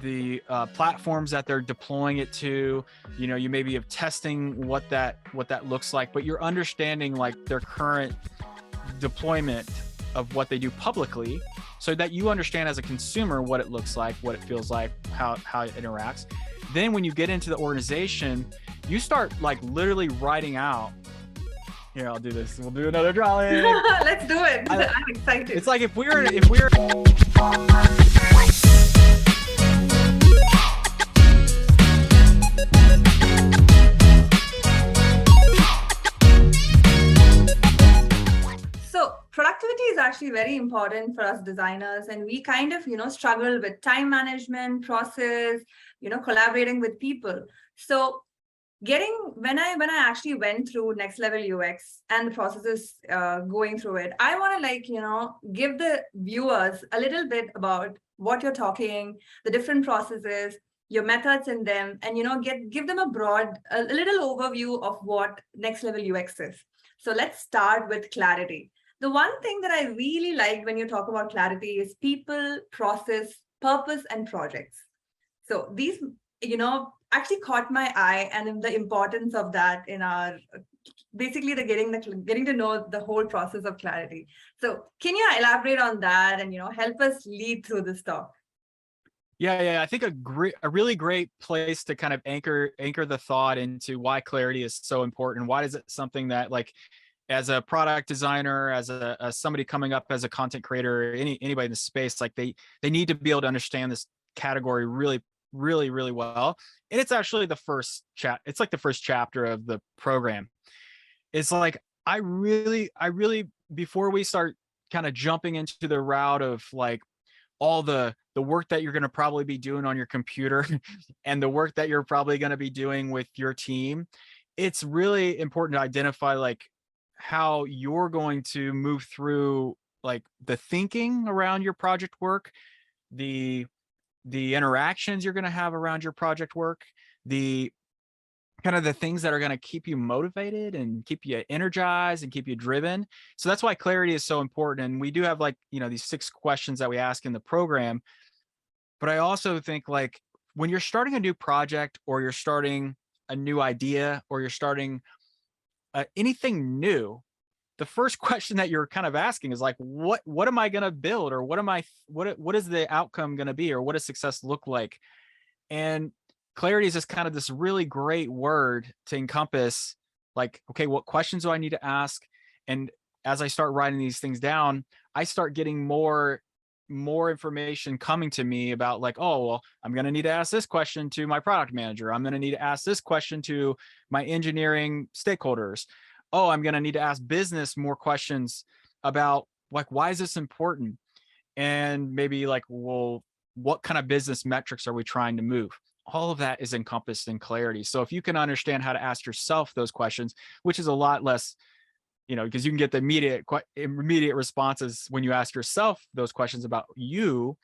the platforms that they're deploying it to. You know, you maybe have testing what that looks like, but you're understanding like their current deployment of what they do publicly, so that you understand as a consumer what it looks like, what it feels like, how it interacts. Then when you get into the organization, you start like literally writing out. Here, I'll do this. We'll do another drawing. Let's do it. I'm excited. It's like if we're So productivity is actually very important for us designers, and we kind of, struggle with time management, process, collaborating with people. So when I actually went through next level UX and the processes going through it, I want to give the viewers a little bit about what you're talking, the different processes, your methods in them, and give them a little overview of what next level UX is. So let's start with clarity. The one thing that I really like when you talk about clarity is people, process, purpose, and projects. So these, actually caught my eye, and the importance of that in our basically getting to know the whole process of clarity. So can you elaborate on that and help us lead through this talk? Yeah, I think a really great place to kind of anchor the thought into why clarity is so important. Why is it something that, like, as a product designer, as somebody coming up as a content creator, anybody in the space, like they need to be able to understand this category really well. And it's actually the first it's like the first chapter of the program. It's like I really before we start kind of jumping into the route of like all the work that you're going to probably be doing on your computer and the work that you're probably going to be doing with your team, it's really important to identify like how you're going to move through like the thinking around your project work, the interactions you're going to have around your project work, the kind of the things that are going to keep you motivated and keep you energized and keep you driven. So that's why clarity is so important. And we do have like, these 6 questions that we ask in the program. But I also think like when you're starting a new project, or you're starting a new idea, or you're starting anything new, the first question that you're kind of asking is like, what am I going to build? Or what is the outcome going to be? Or what does success look like? And clarity is just kind of this really great word to encompass like, okay, what questions do I need to ask? And as I start writing these things down, I start getting more information coming to me about like, oh, well, I'm going to need to ask this question to my product manager. I'm going to need to ask this question to my engineering stakeholders. Oh, I'm going to need to ask business more questions about like, why is this important? And maybe like, well, what kind of business metrics are we trying to move? All of that is encompassed in clarity. So if you can understand how to ask yourself those questions, which is a lot less, because you can get the immediate responses when you ask yourself those questions about you,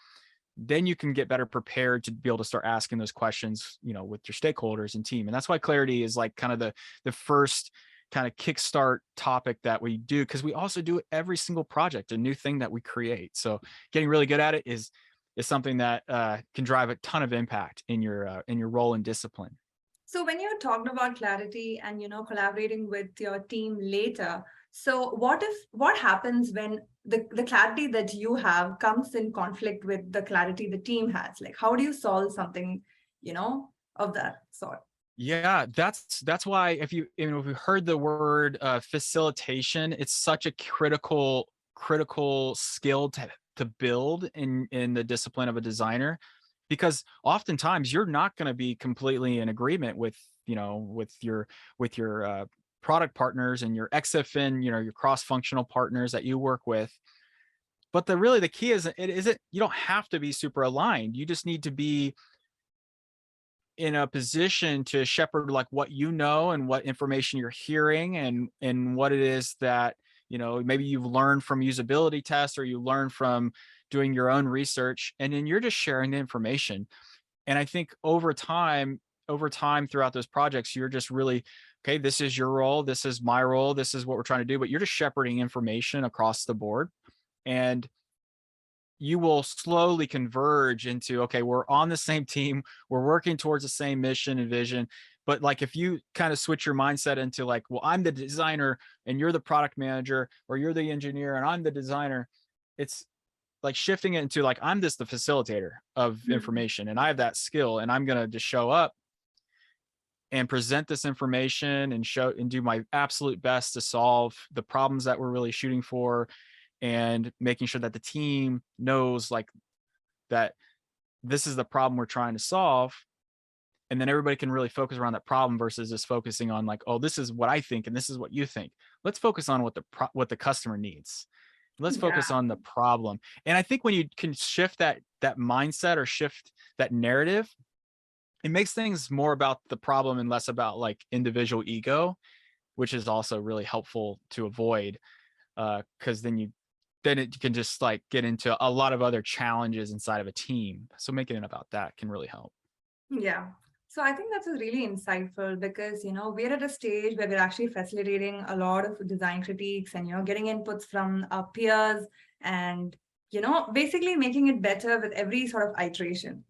then you can get better prepared to be able to start asking those questions, with your stakeholders and team. And that's why clarity is like kind of the first kind of kickstart topic that we do, because we also do it every single project, a new thing that we create. So getting really good at it is something that can drive a ton of impact in your role and discipline. So when you're talking about clarity and collaborating with your team later, so what happens when the clarity that you have comes in conflict with the clarity the team has? Like, how do you solve something, of that sort? Yeah, that's why if you heard the word facilitation, it's such a critical skill to build in the discipline of a designer, because oftentimes you're not going to be completely in agreement with your product partners and your XFN, your cross-functional partners that you work with. But the key is you don't have to be super aligned. You just need to be in a position to shepherd like what and what information you're hearing, and what it is that maybe you've learned from usability tests, or you learn from doing your own research, and then you're just sharing the information. And I think over time throughout those projects, you're just really, okay, this is your role, this is my role, this is what we're trying to do, but you're just shepherding information across the board. And you will slowly converge into, okay, we're on the same team, we're working towards the same mission and vision. But like if you kind of switch your mindset into like, well, I'm the designer and you're the product manager, or you're the engineer and I'm the designer, it's like shifting it into like, I'm just the facilitator of Mhm. information and I have that skill and I'm going to just show up and present this information and show and do my absolute best to solve the problems that we're really shooting for, and making sure that the team knows like that this is the problem we're trying to solve. And then everybody can really focus around that problem versus just focusing on like, oh, this is what I think and this is what you think. Let's focus on what the customer needs. Let's Yeah. focus on the problem. And I think when you can shift that mindset or shift that narrative, it makes things more about the problem and less about like individual ego, which is also really helpful to avoid, because then it can just like get into a lot of other challenges inside of a team. So making it about that can really help. Yeah. So I think that's really insightful because, we're at a stage where we're actually facilitating a lot of design critiques and, getting inputs from our peers and, basically making it better with every sort of iteration.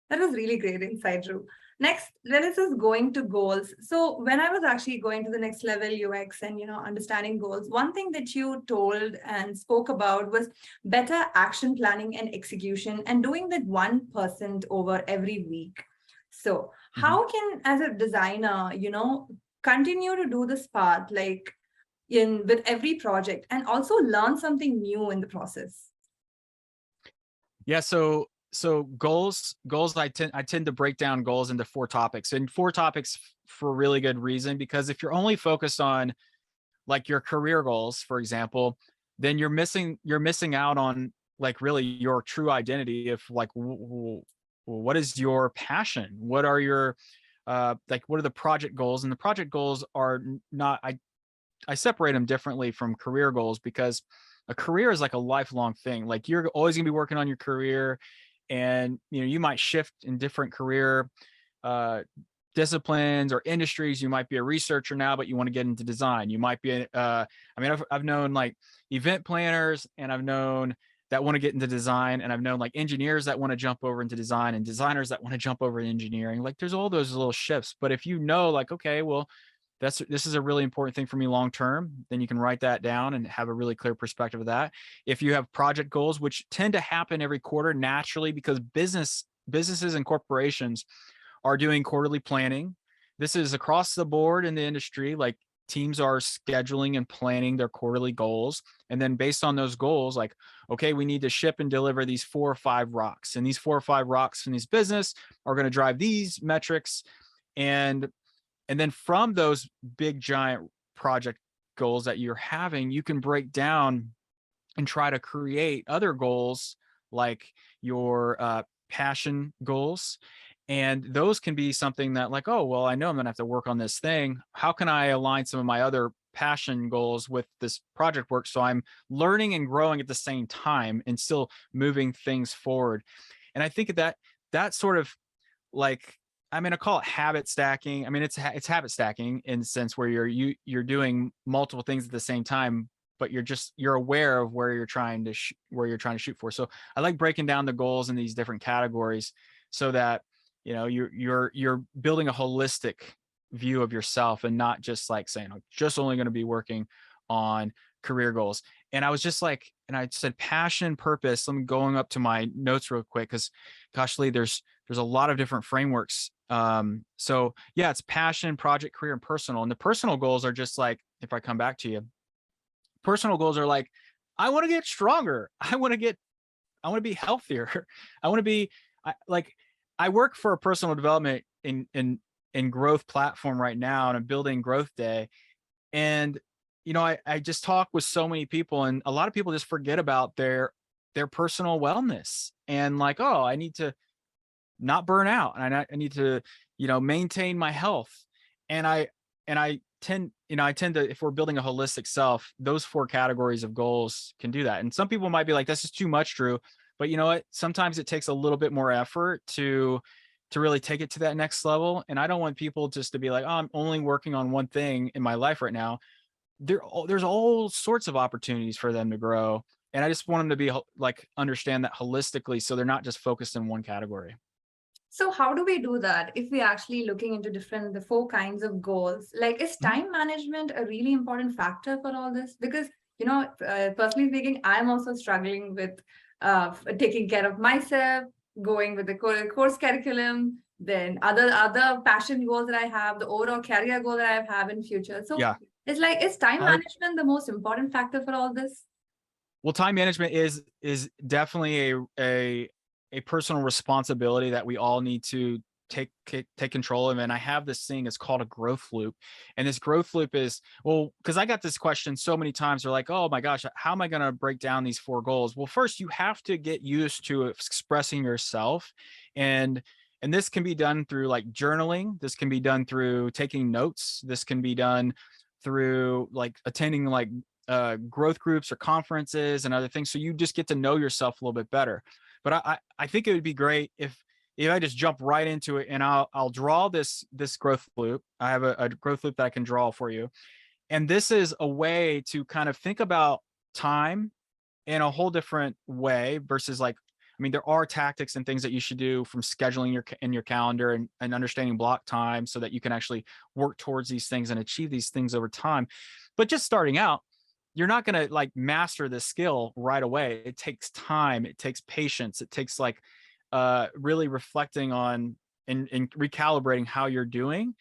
That was really great insight, Drew. Next, let us just go into goals. So when I was actually going to the next level UX and understanding goals, one thing that you told and spoke about was better action planning and execution and doing that 1% over every week. So Mhm. how can, as a designer, continue to do this part like in with every project and also learn something new in the process? Yeah, so goals I tend to break down goals into four topics, and four topics for a really good reason, because if you're only focused on like your career goals, for example, then you're missing out on like really your true identity of like what is your passion? What are your like what are the project goals? And the project goals are not I separate them differently from career goals, because a career is like a lifelong thing. Like you're always going to be working on your career, and you might shift in different career uh, disciplines or industries. You might be a researcher now, but you want to get into design. You might be, I mean, I've known like event planners, and I've known that want to get into design, and I've known like engineers that want to jump over into design, and designers that want to jump over to engineering. Like there's all those little shifts. But if you know, like, okay, well, this is a really important thing for me long term, then you can write that down and have a really clear perspective of that. If you have project goals, which tend to happen every quarter naturally, because businesses and corporations are doing quarterly planning. This is across the board in the industry. Like teams are scheduling and planning their quarterly goals. And then based on those goals, like, okay, we need to ship and deliver these 4 or 5 rocks. And these 4 or 5 rocks from these business are going to drive these metrics. And then from those big giant project goals that you're having, you can break down and try to create other goals like your passion goals. And those can be something that like, oh, well, I know I'm going to have to work on this thing. How can I align some of my other passion goals with this project work, so I'm learning and growing at the same time and still moving things forward? And I think that sort of like, I mean, I call it habit stacking. I mean, it's habit stacking in the sense where you're doing multiple things at the same time, but you're aware of where you're trying to shoot for. So I like breaking down the goals in these different categories, so that you're building a holistic view of yourself, and not just like saying, I'm just only going to be working on career goals. And I was just like, and I said passion, purpose. Let me going up to my notes real quick, because gosh, Lee, there's a lot of different frameworks. So yeah, it's passion, project, career, and personal. And the personal goals are just like, if I come back to you, personal goals are like, I want to get stronger. I want to be healthier. I want to be like, I work for a personal development in growth platform right now, and I'm building Growth Day. And I just talk with so many people, and a lot of people just forget about their personal wellness, and like, oh, I need to not burn out, and I need to maintain my health. And I tend to, if we're building a holistic self, those four categories of goals can do that. And some people might be like, this is too much, Drew. But you know what, sometimes it takes a little bit more effort to really take it to that next level. And I don't want people just to be like, oh, I'm only working on one thing in my life right now. There's all sorts of opportunities for them to grow, And I just want them to be like, understand that holistically, so they're not just focused in one category. So how do we do that if we're actually looking into the 4 kinds of goals? Like, is Mhm. time management a really important factor for all this? Because, personally speaking, I'm also struggling with taking care of myself, going with the course curriculum, then other passion goals that I have, the overall career goal that I have in future. So Yeah. it's like, is time I management the most important factor for all this? Well, time management is definitely a personal responsibility that we all need to take control of. And I have this thing, it's called a growth loop. And this growth loop is, well, because I got this question so many times. They're like, oh my gosh, how am I going to break down these 4 goals? Well, first you have to get used to expressing yourself. and and this can be done through like journaling. This can be done through taking notes. This can be done through like attending like growth groups or conferences and other things. So you just get to know yourself a little bit better. But I think it would be great if I just jump right into it, and I'll draw this growth loop. I have a growth loop that I can draw for you. And this is a way to kind of think about time in a whole different way versus like, I mean, there are tactics and things that you should do, from scheduling in your calendar, and understanding block time so that you can actually work towards these things and achieve these things over time. But just starting out, you're not going to like master this skill right away. It takes time. It takes patience. It takes like really reflecting on and recalibrating how you're doing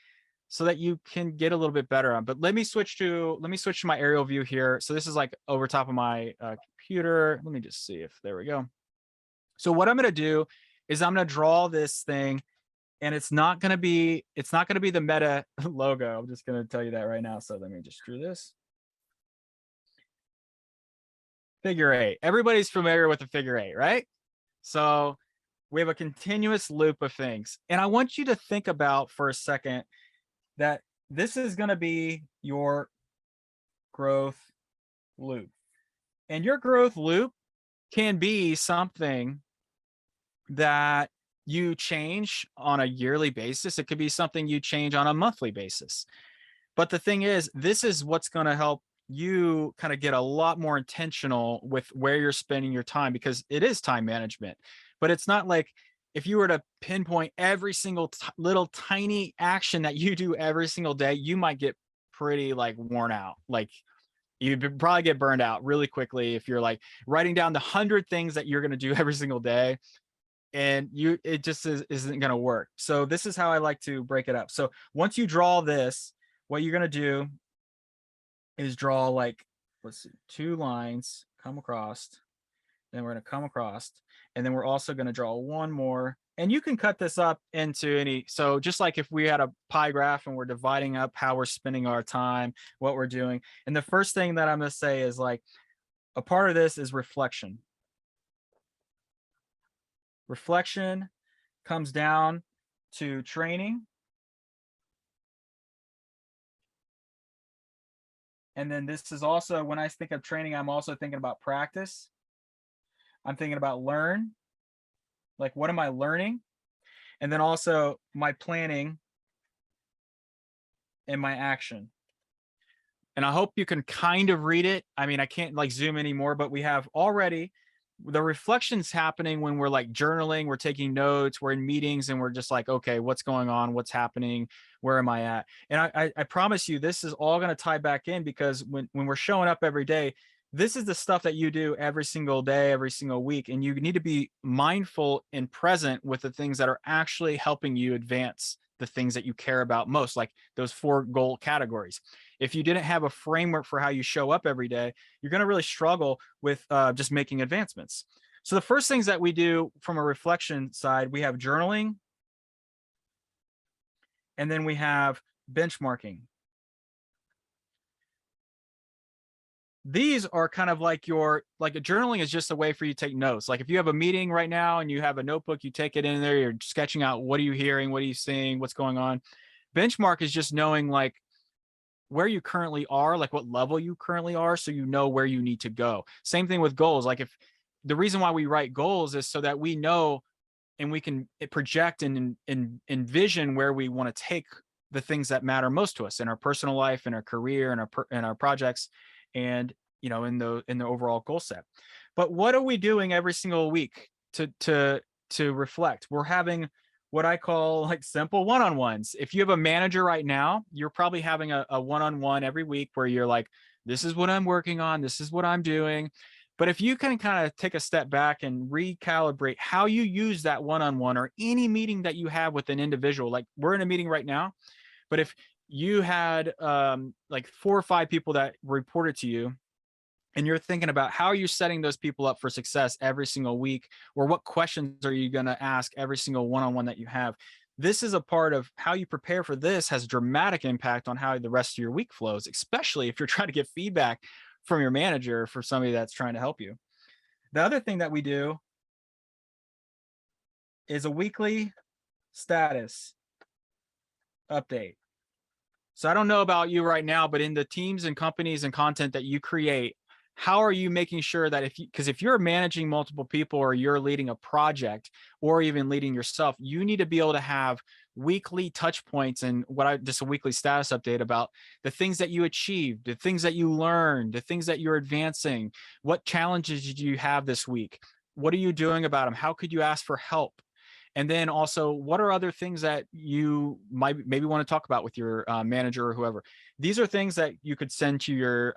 so that you can get a little bit better on. But let me switch to my aerial view here. So this is like over top of my computer. Let me just see if there we go. So what I'm going to do is I'm going to draw this thing, and it's not going to be the Meta logo. I'm just going to tell you that right now. So let me just drew this. Figure 8. Everybody's familiar with the figure 8, right? So we have a continuous loop of things. And I want you to think about for a second that this is going to be your growth loop. And your growth loop can be something that you change on a yearly basis. It could be something you change on a monthly basis. But the thing is, this is what's going to help you kind of get a lot more intentional with where you're spending your time, because it is time management. But it's not like if you were to pinpoint every single little tiny action that you do every single day, you might get pretty like worn out. Like you'd probably get burned out really quickly if you're like writing down the 100 things that you're going to do every single day, and it just isn't going to work. So this is how I like to break it up. So once you draw this, what you're going to do is draw like, let's see, 2 lines come across, then we're going to come across, and then we're also going to draw one more. And you can cut this up into any, so just like if we had a pie graph and we're dividing up how we're spending our time, what we're doing. And the first thing that I'm going to say is like, a part of this is reflection. Reflection comes down to training. And then this is also, when I think of training, I'm also thinking about practice. I'm thinking about learn. Like, what am I learning? And then also my planning and my action. And I hope you can kind of read it. I mean, I can't like zoom anymore, but we have already the reflections happening when we're like journaling, we're taking notes, we're in meetings, and we're just like, okay, what's going on? What's happening? Where am I at? And I promise you, this is all going to tie back in, because when we're showing up every day, this is the stuff that you do every single day, every single week. And you need to be mindful and present with the things that are actually helping you advance the things that you care about most, like those 4 goal categories. If you didn't have a framework for how you show up every day, you're going to really struggle with just making advancements. So the first things that we do from a reflection side, we have journaling, and then we have benchmarking. These are kind of like a journaling is just a way for you to take notes. Like if you have a meeting right now and you have a notebook, you take it in there, you're sketching out, what are you hearing? What are you seeing? What's going on? Benchmark is just knowing like where you currently are, like what level you currently are, so you know where you need to go. Same thing with goals. Like if the reason why we write goals is so that we know and we can project and envision where we want to take the things that matter most to us in our personal life, in our career, and our projects, and in the overall goal set. But what are we doing every single week to reflect? We're having what I call like simple one-on-ones. If you have a manager right now, you're probably having a one-on-one every week where you're like, this is what I'm working on, this is what I'm doing. But if you can kind of take a step back and recalibrate how you use that one-on-one or any meeting that you have with an individual, like we're in a meeting right now, but if you had like 4 or 5 people that reported to you, and you're thinking about how are you setting those people up for success every single week, or what questions are you going to ask every single one-on-one that you have, this is a part of how you prepare for this has dramatic impact on how the rest of your week flows, especially if you're trying to get feedback from your manager for somebody that's trying to help you. The other thing that we do is a weekly status update. So I don't know about you right now, but in the teams and companies and content that you create, how are you making sure that because if you're managing multiple people or you're leading a project or even leading yourself, you need to be able to have weekly touch points and just a weekly status update about the things that you achieved, the things that you learned, the things that you're advancing, what challenges did you have this week? What are you doing about them? How could you ask for help? And then also, what are other things that you might maybe want to talk about with your manager or whoever? These are things that you could send to your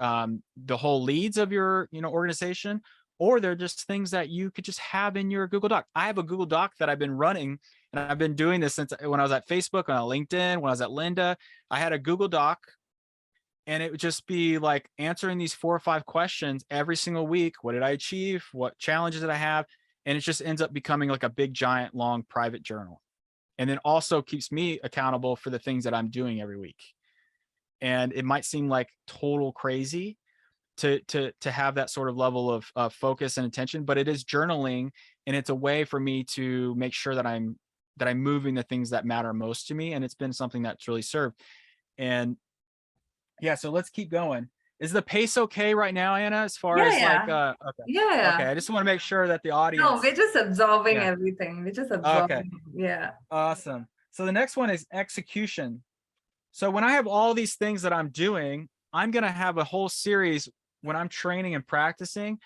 the whole leads of your organization, or they're just things that you could just have in your Google Doc. I have a Google Doc that I've been running, and I've been doing this since when I was at Facebook, on LinkedIn, when I was at Lynda. I had a Google Doc, and it would just be like answering these 4 or 5 questions every single week. What did I achieve? What challenges did I have? And it just ends up becoming like a big, giant, long private journal. And then also keeps me accountable for the things that I'm doing every week. And it might seem like total crazy to have that sort of level of focus and attention, but it is journaling, and it's a way for me to make sure that I'm moving the things that matter most to me. And it's been something that's really served. And yeah, so let's keep going. Is the pace okay right now, Anna, as far Yeah, as like yeah. okay. Yeah. Okay, I just want to make sure that the No, audience. we're just absorbing Yeah. everything. We're just Okay. absorbing. Yeah. Awesome. So the next one is execution. So when I have all these things that I'm doing, I'm going to have a whole series when I'm training and practicing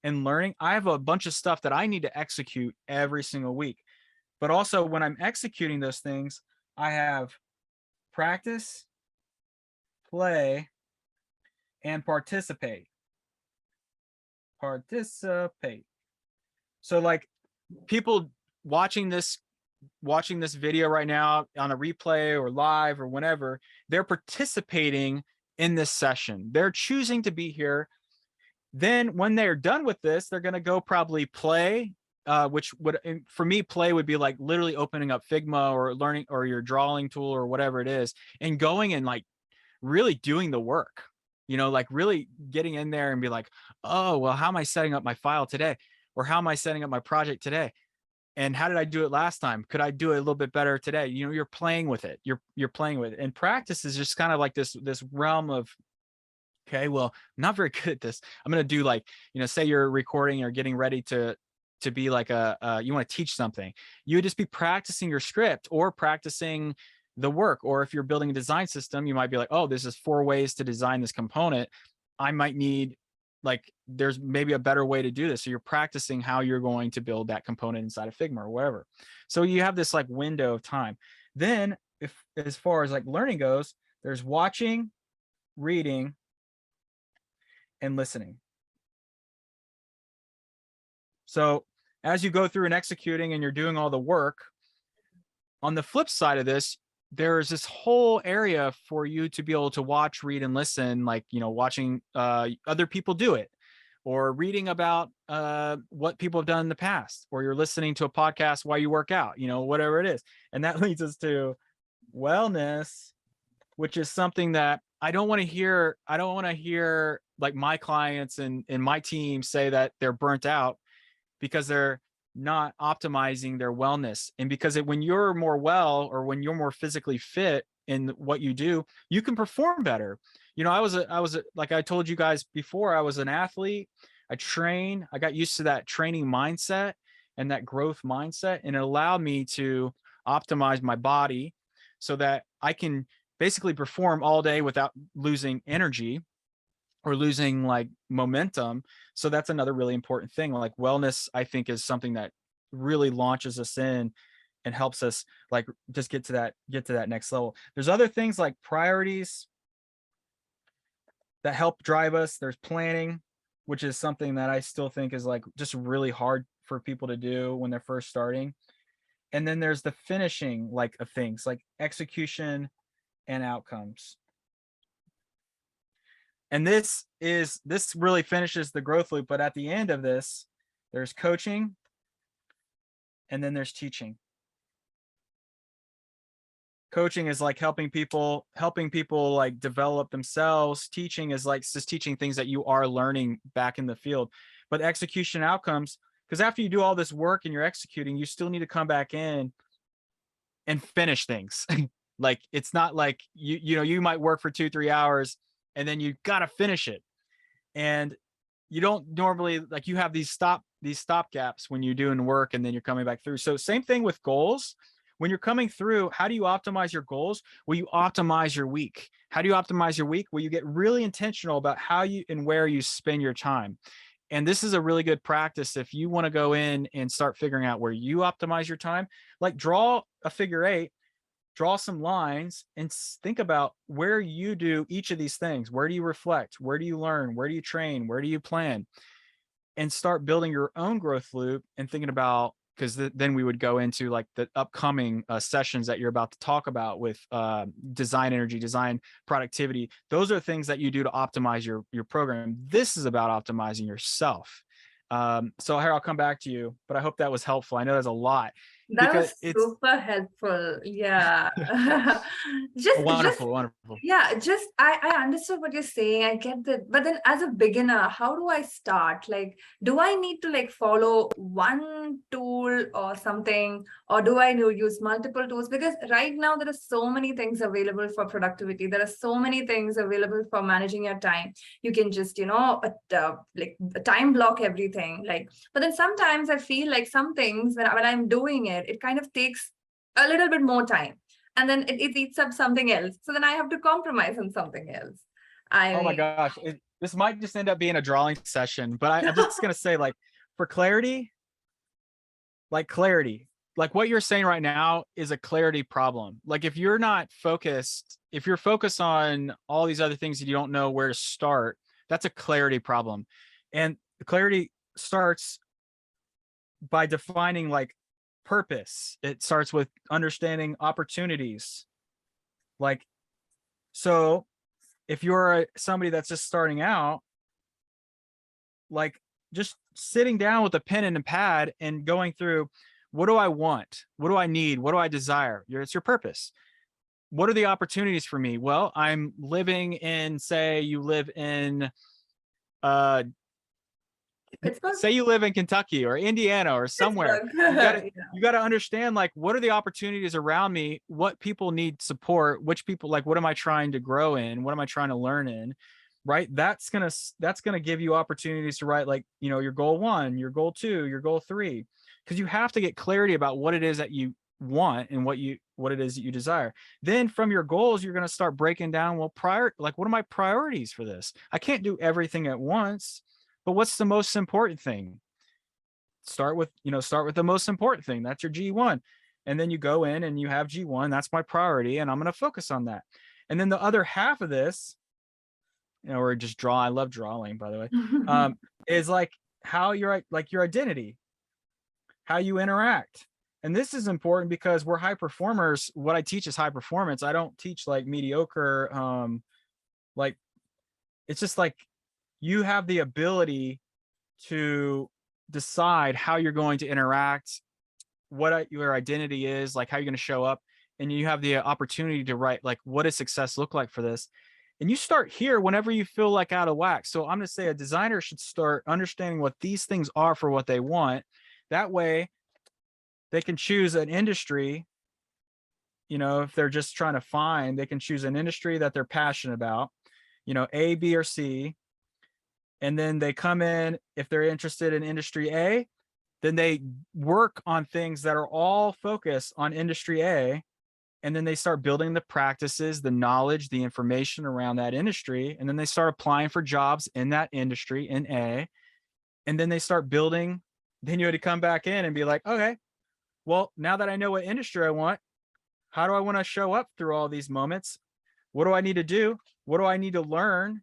and learning. I have a bunch of stuff that I need to execute every single week. But also when I'm executing those things, I have practice, play, and participate. Participate. So like people watching this video right now on a replay or live or whenever, they're participating in this session. They're choosing to be here. Then when they're done with this, they're going to go probably play, which would, for me, play would be like literally opening up Figma or learning or your drawing tool or whatever it is, and going and like really doing the work, like really getting in there and be like, oh, well, how am I setting up my file today? Or how am I setting up my project today? And how did I do it last time? Could I do it a little bit better today? You're playing with it. You're playing with it. And practice is just kind of like this realm of, okay, well, I'm not very good at this. I'm going to do like, say you're recording or getting ready to be like you want to teach something. You would just be practicing your script or practicing the work. Or if you're building a design system, you might be like, oh, this is 4 ways to design this component. I might need, like, there's maybe a better way to do this. So you're practicing how you're going to build that component inside of Figma or whatever. So you have this like window of time. Then if as far as like learning goes, there's watching, reading, and listening. So as you go through and executing and you're doing all the work, on the flip side of this, there is this whole area for you to be able to watch, read, and listen, like, watching other people do it, or reading about what people have done in the past, or you're listening to a podcast while you work out, whatever it is. And that leads us to wellness, which is something that I don't want to hear. I don't want to hear like my clients and my team say that they're burnt out because they're not optimizing their wellness. And because when you're more well, or when you're more physically fit in what you do, you can perform better. I was like I told you guys before, I was an athlete. I got used to that training mindset and that growth mindset, and it allowed me to optimize my body so that I can basically perform all day without losing energy. or losing like momentum. So that's another really important thing. Like wellness, I think, is something that really launches us in and helps us like just get to that next level. There's other things like priorities that help drive us. There's planning, which is something that I still think is like just really hard for people to do when they're first starting. And then there's the finishing like of things like execution and outcomes. And this really finishes the growth loop. But at the end of this, there's coaching and then there's teaching. Coaching is like helping people like develop themselves. Teaching is like just teaching things that you are learning back in the field. But execution outcomes, because after you do all this work and you're executing, you still need to come back in and finish things. Like it's not like you might work for 2-3 hours and then you got to finish it. And you don't normally, like, you have these stop gaps when you're doing work and then you're coming back through. So same thing with goals. When you're coming through, how do you optimize your goals? Well, you optimize your week. How do you optimize your week? Well, you get really intentional about how you and where you spend your time. And this is a really good practice if you want to go in and start figuring out where you optimize your time. Like draw a figure 8, draw some lines, and think about where you do each of these things. Where do you reflect? Where do you learn? Where do you train? Where do you plan? And start building your own growth loop and thinking about, because then we would go into like the upcoming sessions that you're about to talk about with design energy, design productivity. Those are things that you do to optimize your program. This is about optimizing yourself. So here, I'll come back to you, but I hope that was helpful. I know there's a lot That because was it's super helpful. Yeah. Just wonderful. yeah, just I understood what you're saying. I get that. But then as a beginner, how do I start? Like, do I need to like follow one tool or something, or do I use multiple tools? Because right now there are so many things available for productivity. There are so many things available for managing your time. You can just, like time block everything. Like, but then sometimes I feel like some things when I'm doing it, it kind of takes a little bit more time, and then it eats up something else. So then I have to compromise on something else. I Oh my mean, gosh, this might just end up being a drawing session, but I'm just gonna say, like, for clarity, like what you're saying right now is a clarity problem. Like if you're not focused, if you're focused on all these other things and you don't know where to start, that's a clarity problem. And clarity starts by defining like purpose. It starts with understanding opportunities. Like, so if you're somebody that's just starting out, like just sitting down with a pen and a pad and going through, what do I want? What do I need? What do I desire? It's your purpose. What are the opportunities for me? Well, I'm living in, say you live in, uh, Pittsburgh. say you live in Kentucky or Indiana or somewhere. Pittsburgh. You got to Yeah. you got to understand, like, what are the opportunities around me? What people need support? Which people, like, what am I trying to grow in? What am I trying to learn in? Right? That's gonna give you opportunities to write, like, your goal 1, your goal 2, your goal 3, because you have to get clarity about what it is that you want and what it is that you desire. Then from your goals, you're going to start breaking down, well, like, what are my priorities for this? I can't do everything at once, but what's the most important thing? Start with the most important thing. That's your G1. And then you go in and you have G1. That's my priority. And I'm going to focus on that. And then the other half of this, or just draw. I love drawing, by the way, is like how you're like your identity, how you interact. And this is important because we're high performers. What I teach is high performance. I don't teach like mediocre. Like, it's just like you have the ability to decide how you're going to interact, what your identity is, like how you're going to show up. And you have the opportunity to write, like, what does success look like for this? And you start here whenever you feel like out of whack. So I'm going to say a designer should start understanding what these things are for what they want. That way they can choose an industry. If they're just trying to find, they can choose an industry that they're passionate about, A, B, or C. And then they come in, if they're interested in industry A, then they work on things that are all focused on industry A. and then they start building the practices, the knowledge, the information around that industry, and then they start applying for jobs in that industry in A, and then they start building. Then you had to come back in and be like, okay, well, now that I know what industry I want, how do I want to show up through all these moments? What do I need to do? What do I need to learn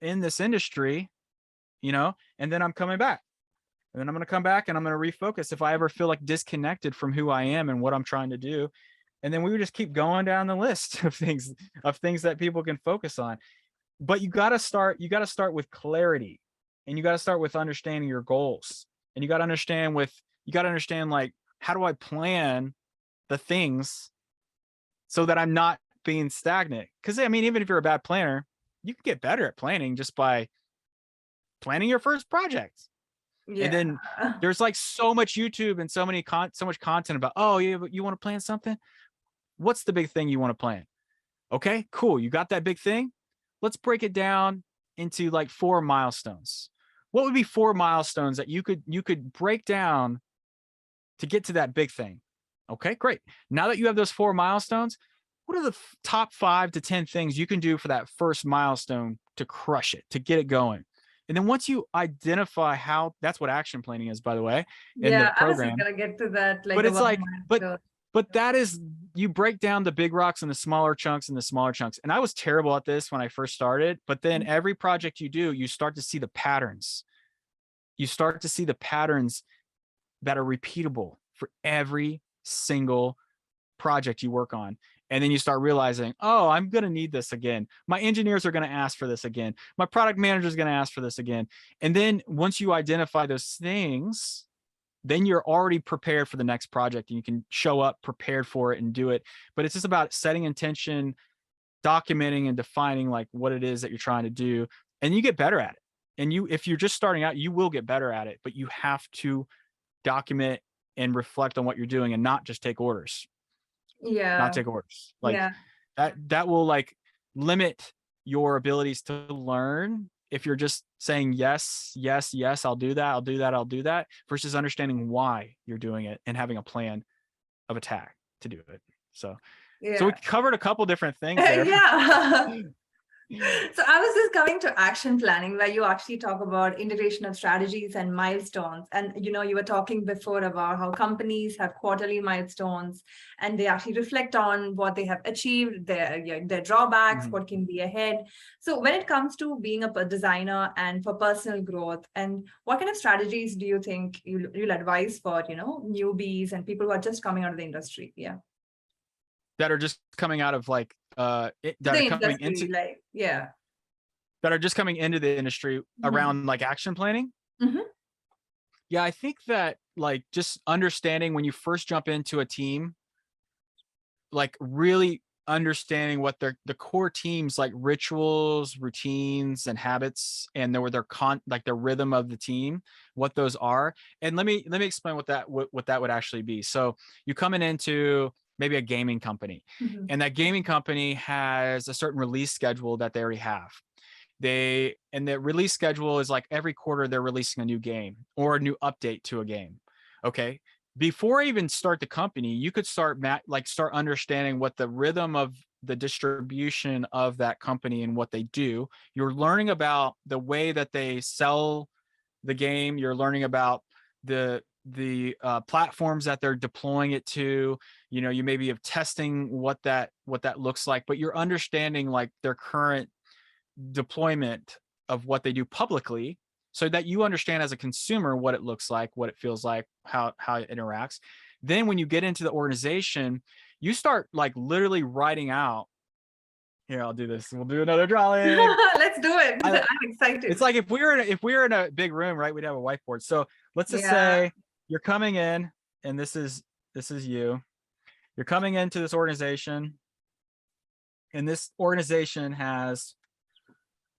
in this industry? And then I'm coming back. And then I'm going to come back and I'm going to refocus if I ever feel like disconnected from who I am and what I'm trying to do. And then we would just keep going down the list of things that people can focus on. But you got to start with clarity, and you got to start with understanding your goals. And you got to understand like, how do I plan the things so that I'm not being stagnant? Because I mean, even if you're a bad planner, you can get better at planning just by planning your first project. Yeah. And then there's like so much YouTube and so much content about, oh, yeah, but you want to plan something? What's the big thing you want to plan? Okay, cool. You got that big thing? Let's break it down into like 4 milestones. What would be 4 milestones that you could break down to get to that big thing? Okay, great. Now that you have those 4 milestones, what are the top 5 to 10 things you can do for that first milestone to crush it, to get it going? And then once you identify how, that's what action planning is, by the way, in the program. I was gonna get to that. But it's like, but that is, you break down the big rocks in the smaller chunks and the smaller chunks. And I was terrible at this when I first started, but then every project you do, you start to see the patterns. You start to see the patterns that are repeatable for every single project you work on. And then you start realizing, oh, I'm going to need this again. My engineers are going to ask for this again. My product manager is going to ask for this again. And then once you identify those things, then you're already prepared for the next project and you can show up prepared for it and do it. But it's just about setting intention, documenting and defining like what it is that you're trying to do, and you get better at it. And if you're just starting out, you will get better at it, but you have to document and reflect on what you're doing and not just take orders. Not take orders. Like that will like limit your abilities to learn if you're just saying yes, yes, yes, I'll do that, I'll do that, I'll do that, versus understanding why you're doing it and having a plan of attack to do it. So we covered a couple different things there. So I was just coming to action planning, where you actually talk about integration of strategies and milestones. And, you were talking before about how companies have quarterly milestones and they actually reflect on what they have achieved, their drawbacks, what can be ahead. So when it comes to being a designer and for personal growth, and what kind of strategies do you think you'll advise for, newbies and people who are just coming out of the industry? That are just coming out of like that are just coming into the industry around like action planning. Yeah, I think that like just understanding when you first jump into a team, like really understanding what the core teams like rituals, routines, and habits, and their rhythm of the team, what those are. And let me explain what that would actually be. So you coming into maybe a gaming company, and that gaming company has a certain release schedule that they already have. And the release schedule is like every quarter they're releasing a new game or a new update to a game. Okay. Before I even start the company, you could start understanding what the rhythm of the distribution of that company and what they do. You're learning about the way that they sell the game. You're learning about the platforms that they're deploying it to. You maybe have testing what that looks like, but you're understanding like their current deployment of what they do publicly, so that you understand as a consumer what it looks like, what it feels like, how it interacts. Then when you get into the organization, you start like literally writing out. Here, I'll do this. We'll do another drawing. Let's do it. I'm excited. It's like if we were in a big room, right? We'd have a whiteboard. So let's just say you're coming in, and this is you. You're coming into this organization, and this organization has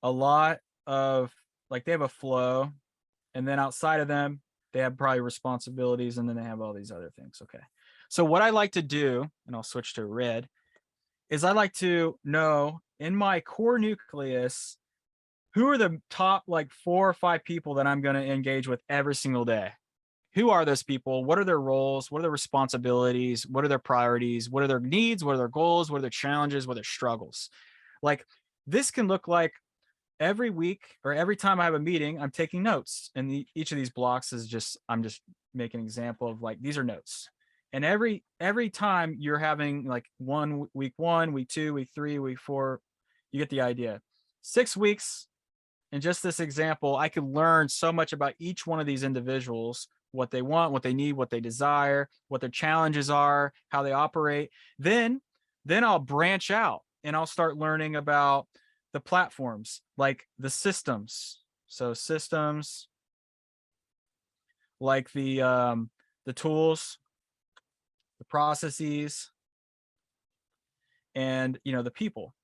a lot of like, they have a flow, and then outside of them, they have probably responsibilities, and then they have all these other things. Okay. So what I like to do, and I'll switch to red, is I like to know in my core nucleus, who are the top like 4 or 5 people that I'm going to engage with every single day. who are those people? What are their roles? What are their responsibilities? What are their priorities? What are their needs? What are their goals? What are their challenges? What are their struggles? Like this can look like every week or every time I have a meeting, I'm taking notes. And each of these blocks is just, I'm just making an example of like, these are notes. And every time you're having like week one, week two, week three, week four, you get the idea. 6 weeks, in just this example, I could learn so much about each one of these individuals, what they want, what they need, what they desire, what their challenges are, how they operate. Then I'll branch out and I'll start learning about the platforms, like the systems. So systems, like the tools, the processes, and the people.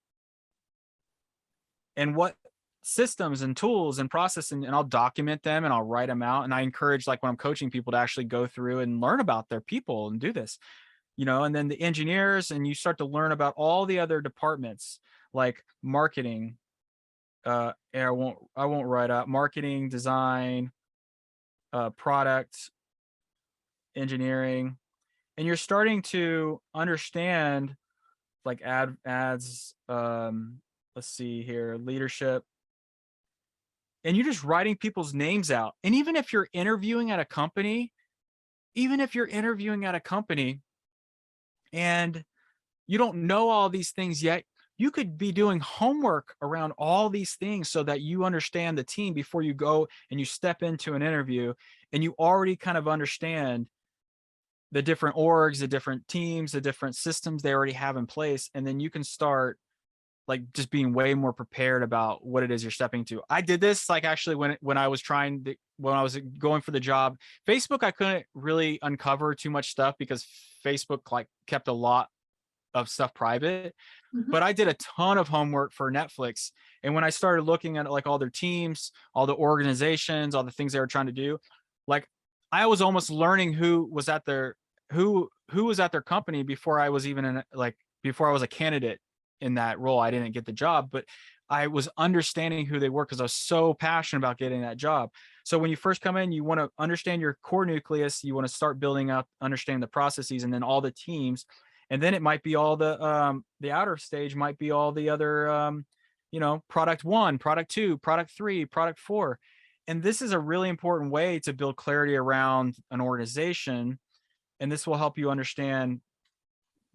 And what systems and tools and processing, and I'll document them and I'll write them out. And I encourage, like when I'm coaching people, to actually go through and learn about their people and do this, and then the engineers, and you start to learn about all the other departments like marketing. I won't write out marketing, design, product, engineering, and you're starting to understand like ads, let's see here, leadership. And you're just writing people's names out. And even if you're interviewing at a company, and you don't know all these things yet, you could be doing homework around all these things so that you understand the team before you go and you step into an interview, and you already kind of understand the different orgs, the different teams, the different systems they already have in place. And then you can start like just being way more prepared about what it is you're stepping to. I did this like actually when I was going for the job. Facebook, I couldn't really uncover too much stuff because Facebook like kept a lot of stuff private. But I did a ton of homework for Netflix. And when I started looking at like all their teams, all the organizations, all the things they were trying to do, like I was almost learning who was at their company before I was even before I was a candidate in that role. I didn't get the job, but I was understanding who they were because I was so passionate about getting that job. So when you first come in, you want to understand your core nucleus. You want to start building up, understand the processes, and then all the teams. And then it might be all the outer stage might be all the other, product 1, product 2, product 3, product 4. And this is a really important way to build clarity around an organization. And this will help you understand,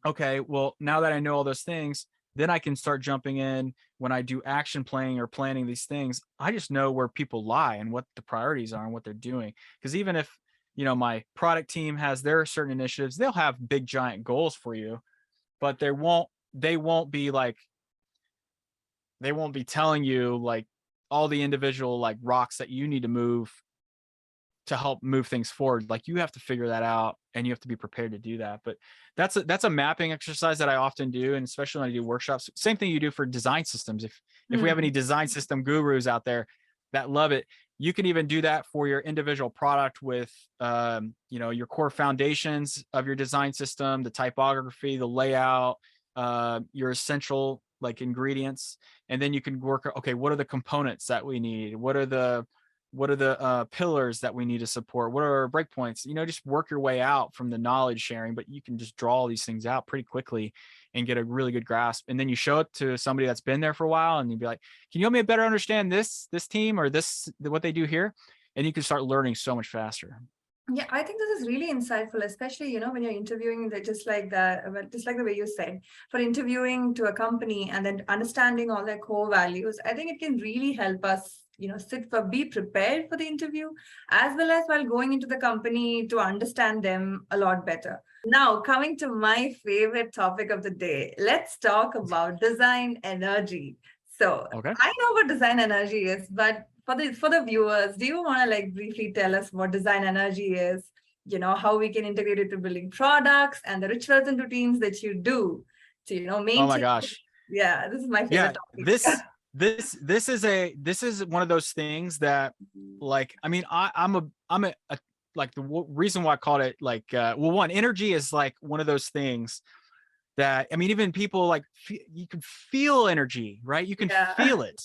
okay, well, now that I know all those things, then I can start jumping in when I do action planning or planning these things. I just know where people lie and what the priorities are and what they're doing. Because even if, my product team has their certain initiatives, they'll have big giant goals for you, but they won't be telling you like all the individual like rocks that you need to move to help move things forward. Like you have to figure that out and you have to be prepared to do that. But that's a mapping exercise that I often do. And especially when I do workshops, same thing you do for design systems. If we have any design system gurus out there that love it, you can even do that for your individual product with, your core foundations of your design system, the typography, the layout, your essential like ingredients. And then you can work, okay, what are the components that we need? What are the pillars that we need to support? What are our breakpoints? Just work your way out from the knowledge sharing, but you can just draw all these things out pretty quickly and get a really good grasp. And then you show it to somebody that's been there for a while and you'd be like, can you help me better understand this team or what they do here? And you can start learning so much faster. Yeah, I think this is really insightful, especially, when you're interviewing, just like the way you said, for interviewing to a company and then understanding all their core values. I think it can really help us, be prepared for the interview, as well as while going into the company to understand them a lot better. Now, coming to my favorite topic of the day, let's talk about design energy. So Okay. I know what design energy is, but for the viewers, do you want to like briefly tell us what design energy is? How we can integrate it to building products and the rituals and routines that you do to, maintain. Oh my gosh. Yeah, this is my favorite topic. This is one of those things that like, I mean, I'm a like the reason why I called it like, one, energy is like one of those things that, I mean, even people like, you can feel energy, right? You can feel it.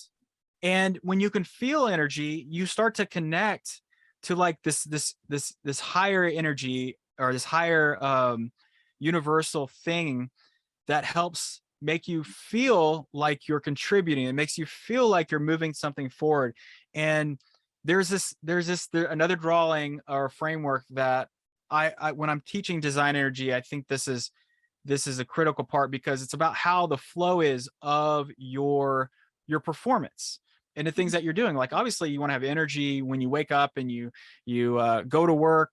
And when you can feel energy, you start to connect to like this higher energy, or this higher universal thing that helps make you feel like you're contributing. It makes you feel like you're moving something forward. And another drawing or framework that I when I'm teaching design energy, I think this is a critical part, because it's about how the flow is of your performance and the things that you're doing. Like, obviously you want to have energy when you wake up and you go to work,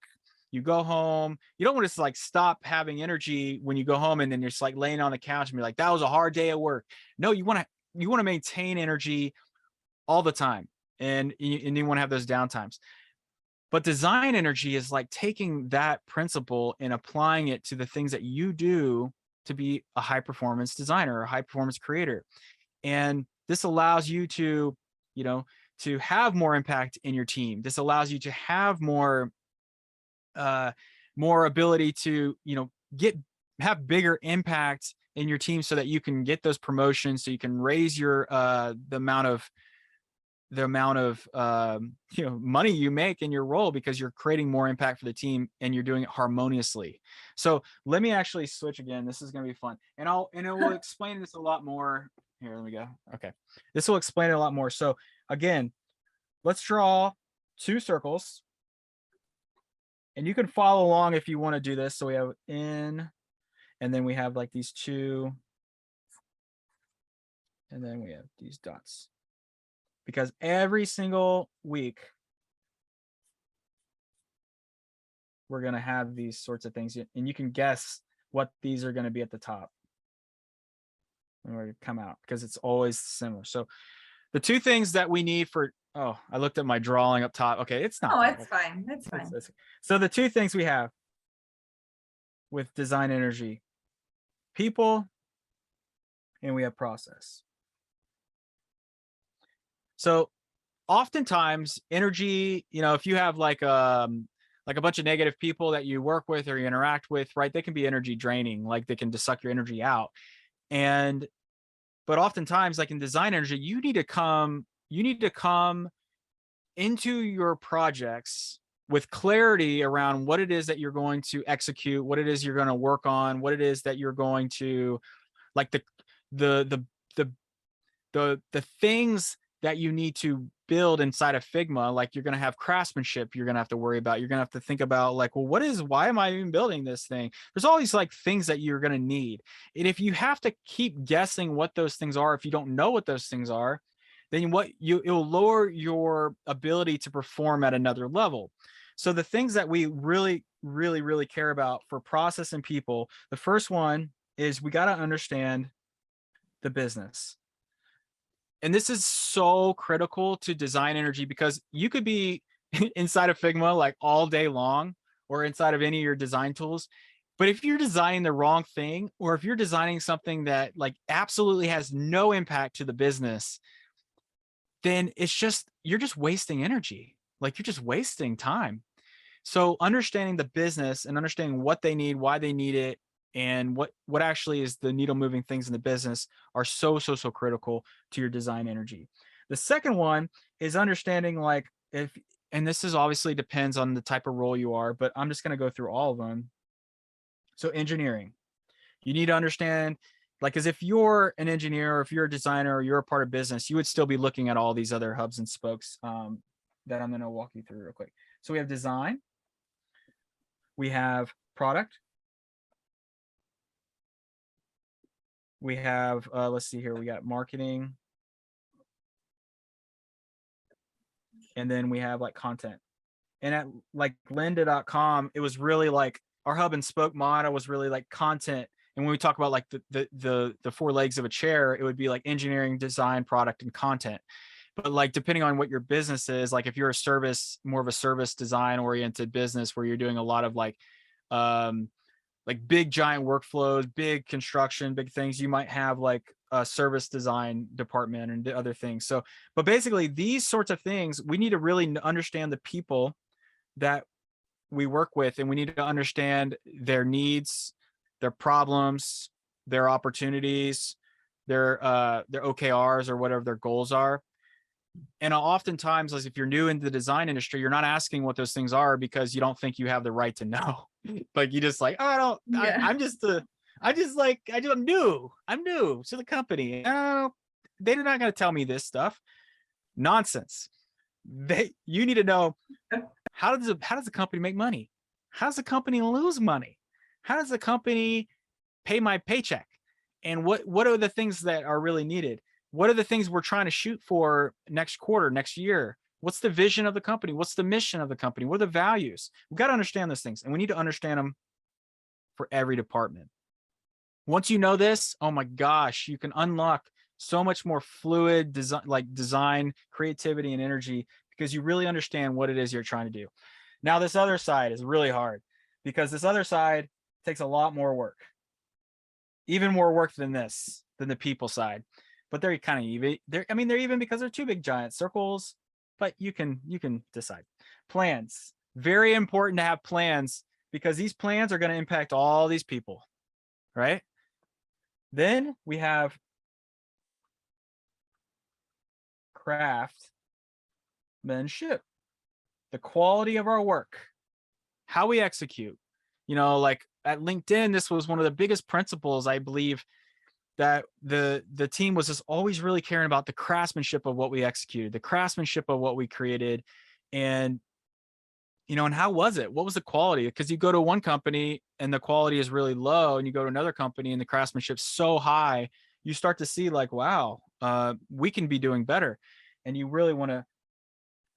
you go home. You don't want to just like stop having energy when you go home and then you're just like laying on the couch and be like, that was a hard day at work. No, you want to maintain energy all the time, and you want to have those downtimes. But design energy is like taking that principle and applying it to the things that you do to be a high performance designer or a high performance creator. And this allows you to, to have more impact in your team. This allows you to have more ability to, have bigger impact in your team, so that you can get those promotions, so you can raise your the amount of money you make in your role, because you're creating more impact for the team and you're doing it harmoniously. So let me actually switch again. This is going to be fun, and it will explain this a lot more. Here, let me go. Okay, this will explain it a lot more. So again, let's draw 2 circles, and you can follow along if you want to do this. So we have in, and then we have like these 2, and then we have these dots. Because every single week, we're going to have these sorts of things. And you can guess what these are going to be at the top when we come out, because it's always similar. So the 2 things that we need for, oh, I looked at my drawing up top. Okay, it's not. Oh, it's fine. It's fine. So the 2 things we have with design energy: people, and we have process. So oftentimes energy, if you have like a bunch of negative people that you work with or you interact with, right, they can be energy draining, like they can just suck your energy out. But oftentimes, like in design energy, you need to come into your projects with clarity around what it is that you're going to execute, what it is you're going to work on, what it is that you're going to, like the things that you need to build inside of Figma. Like, you're going to have craftsmanship you're going to have to worry about. You're going to have to think about like, well, why am I even building this thing? There's all these like things that you're going to need. And if you have to keep guessing what those things are, if you don't know what those things are, then it'll lower your ability to perform at another level. So the things that we really, really, really care about for process and people, the first one is we got to understand the business. And this is so critical to design energy, because you could be inside of Figma like all day long, or inside of any of your design tools. But if you're designing the wrong thing, or if you're designing something that like absolutely has no impact to the business, then you're just wasting energy. Like, you're just wasting time. So understanding the business and understanding what they need, why they need it, and what actually is the needle moving things in the business are so critical to your design energy. The second one is understanding like and this is obviously depends on the type of role you are, but I'm just going to go through all of them. So engineering, you need to understand, like, as if you're an engineer or if you're a designer or you're a part of business, you would still be looking at all these other hubs and spokes that I'm going to walk you through real quick. So we have design, we have product, we have, let's see here, we got marketing, and then we have like content. And at like lynda.com, it was really like our hub and spoke motto was really like content. And when we talk about like the 4 legs of a chair, it would be like engineering, design, product, and content. But like, depending on what your business is, like if you're more of a service design oriented business where you're doing a lot of like big giant workflows, big construction, big things, you might have like a service design department and other things. So, but basically these sorts of things, we need to really understand the people that we work with, and we need to understand their needs, their problems, their opportunities, their OKRs, or whatever their goals are. And oftentimes, like if you're new in the design industry, you're not asking what those things are because you don't think you have the right to know. Like you just like, oh, Yeah. I'm new to the company. Oh, they're not going to tell me this stuff. Nonsense. You need to know, how does the company make money? How does the company lose money? How does the company pay my paycheck? And what are the things that are really needed? What are the things we're trying to shoot for next quarter, next year? What's the vision of the company? What's the mission of the company? What are the values? We've got to understand those things, and we need to understand them for every department. Once you know this, oh my gosh, you can unlock so much more fluid design, creativity, and energy, because you really understand what it is you're trying to do. Now, this other side is really hard, because this other side takes a lot more work, even more work than the people side. But they're kind of even. They're even because they're two big giant circles. But you can decide. Plans, very important to have plans, because these plans are going to impact all these people, right? Then we have craftsmanship, the quality of our work, how we execute. Like at LinkedIn, this was one of the biggest principles, I believe, that the team was just always really caring about the craftsmanship of what we executed, the craftsmanship of what we created. And and how was it? What was the quality? Because you go to one company and the quality is really low, and you go to another company and the craftsmanship's so high, you start to see like, wow, we can be doing better. And you really want to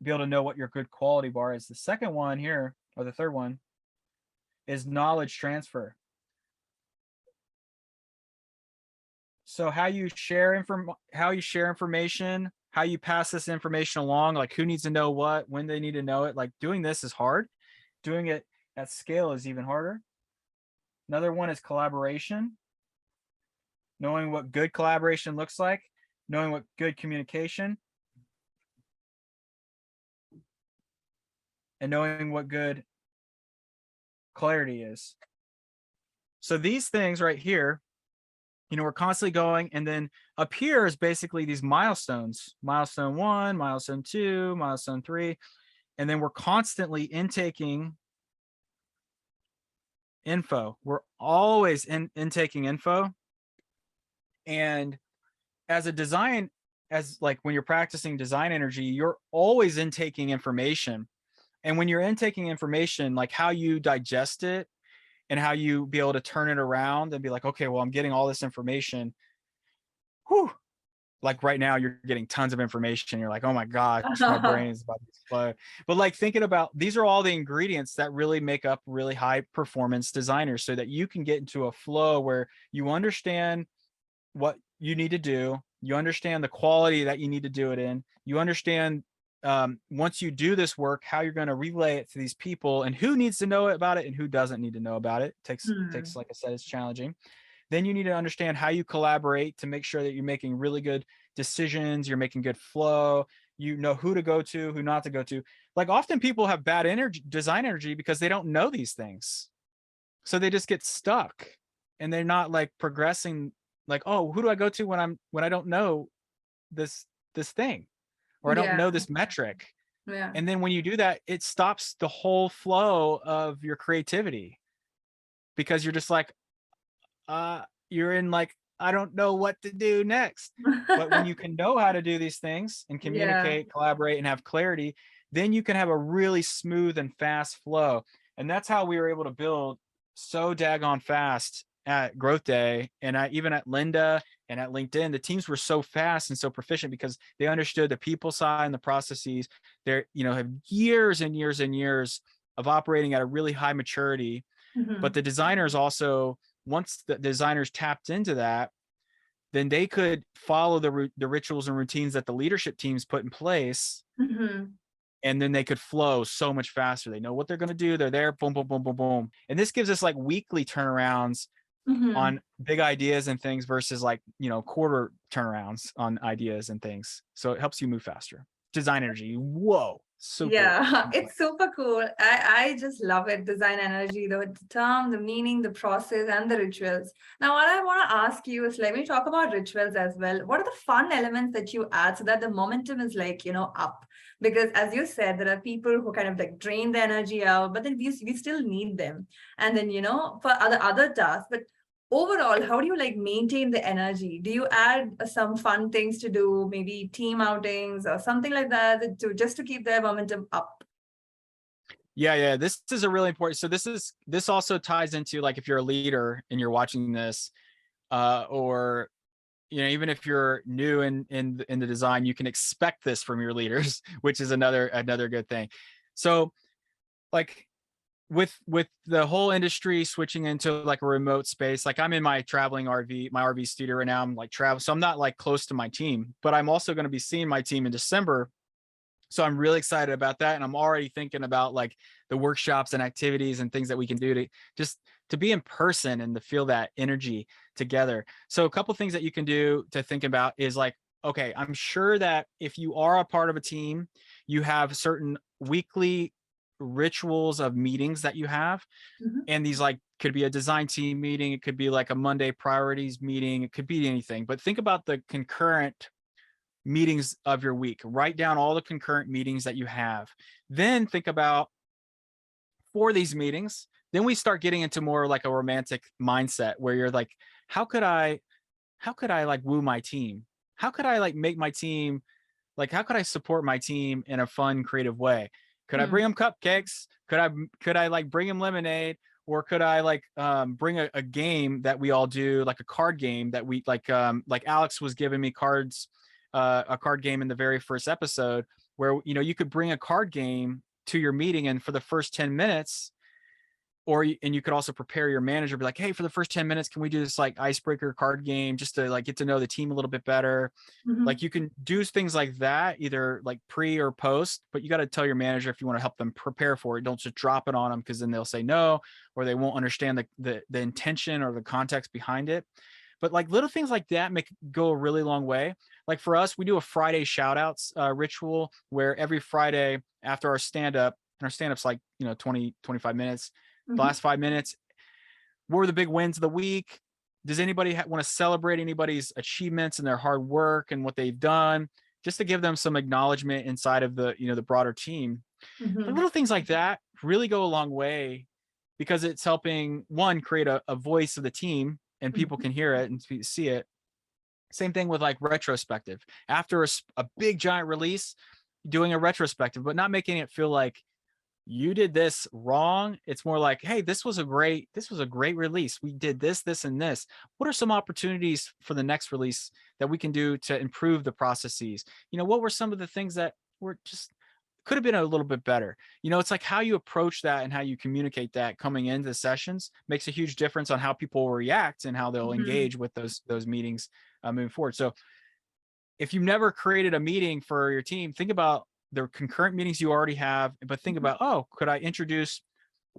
be able to know what your good quality bar is. The second one here, or the third one, is knowledge transfer. So how you share information, how you pass this information along, like who needs to know what, when they need to know it. Like doing this is hard. Doing it at scale is even harder. Another one is collaboration. Knowing what good collaboration looks like, knowing what good communication, and knowing what good clarity is. So these things right here, we're constantly going, and then up here is basically these milestones: milestone 1, milestone 2, milestone 3, and then we're constantly intaking info. We're always intaking info. And as like when you're practicing design energy, you're always intaking information. And when you're intaking information, like how you digest it and how you be able to turn it around and be like, okay, well, I'm getting all this information. Whew. Like right now, you're getting tons of information. You're like, oh my gosh, my brain is about to explode. But like thinking about, these are all the ingredients that really make up really high performance designers, so that you can get into a flow where you understand what you need to do. You understand the quality that you need to do it in. You understand once you do this work, how you're going to relay it to these people, and who needs to know about it and who doesn't need to know about it. Takes, like I said, it's challenging. Then you need to understand how you collaborate to make sure that you're making really good decisions, you're making good flow, you know who to go to, who not to go to. Like often people have bad design energy because they don't know these things. So they just get stuck and they're not like progressing, like, oh, who do I go to when I don't know this thing, or I don't know this metric. Yeah. And then when you do that, it stops the whole flow of your creativity, because you're just like, you're in like, I don't know what to do next. But when you can know how to do these things and communicate, collaborate, and have clarity, then you can have a really smooth and fast flow. And that's how we were able to build so daggone fast at Growth Day, and even at Linda and at LinkedIn. The teams were so fast and so proficient because they understood the people side and the processes. They're, have years and years and years of operating at a really high maturity. But the designers also, once the designers tapped into that, then they could follow the rituals and routines that the leadership teams put in place. And then they could flow so much faster. They know what they're going to do. They're there, boom, boom, boom, boom, boom. And this gives us like weekly turnarounds on big ideas and things versus like, quarter turnarounds on ideas and things. So it helps you move faster. Design energy. Whoa. Super Yeah, important. it's super cool. I just love it. Design energy, the term, the meaning, the process, and the rituals. Now, what I want to ask you is let me talk about rituals as well. What are the fun elements that you add so that the momentum is like, up? Because as you said, there are people who kind of like drain the energy out, but then we still need them. And then, for other tasks. But overall, how do you like maintain the energy? Do you add some fun things to do, maybe team outings or something like that, to just to keep their momentum up? Yeah, this is a really important. So this also ties into like if you're a leader and you're watching this, or even if you're new in the design, you can expect this from your leaders, which is another good thing. So like with the whole industry switching into like a remote space, like I'm in my traveling my RV studio right now. I'm like travel, so I'm not like close to my team, but I'm also going to be seeing my team in December. So I'm really excited about that. And I'm already thinking about like the workshops and activities and things that we can do to just to be in person and to feel that energy together. So a couple things that you can do to think about is like, okay, I'm sure that if you are a part of a team, you have certain weekly rituals of meetings that you have. Mhm. And these like could be a design team meeting, it could be like a Monday priorities meeting, it could be anything. But think about the concurrent meetings of your week. Write down all the concurrent meetings that you have. Then think about for these meetings, then we start getting into more like a romantic mindset where you're like, how could I like woo my team? How could I like make my team like how could I support my team in a fun, creative way? Could I Hmm. bring them cupcakes? Could I like bring them lemonade? Or could I like bring a game that we all do, like a card game that we like Alex was giving me cards, a card game in the very first episode where you could bring a card game to your meeting, and for the first 10 minutes, and you could also prepare your manager, be like, hey, for the first 10 minutes, can we do this like icebreaker card game just to like get to know the team a little bit better? Like Hmm. you can do things like that, either like pre or post, but you got to tell your manager if you want to help them prepare for it. Don't just drop it on them because then they'll say no, or they won't understand the intention or the context behind it. But like little things like that make go a really long way. Like for us, we do a Friday shout outs ritual where every Friday after our stand up, and our stand up's like, 20, 25 minutes, the Hmm. last 5 minutes, what were the big wins of the week? Does anybody want to celebrate anybody's achievements and their hard work and what they've done, just to give them some acknowledgement inside of the broader team? Like Hmm. little things like that really go a long way because it's helping one create a voice of the team and people can hear it and see it. Same thing with like retrospective after a big giant release, doing a retrospective, but not making it feel like you did this wrong. It's more like, hey, this was a great release. We did this, and this. What are some opportunities for the next release that we can do to improve the processes? What were some of the things that were just could have been a little bit better? It's like how you approach that and how you communicate that coming into the sessions makes a huge difference on how people will react and how they'll Hmm. engage with those meetings moving forward. So if you've never created a meeting for your team, think about the concurrent meetings you already have, but think about, oh, could I introduce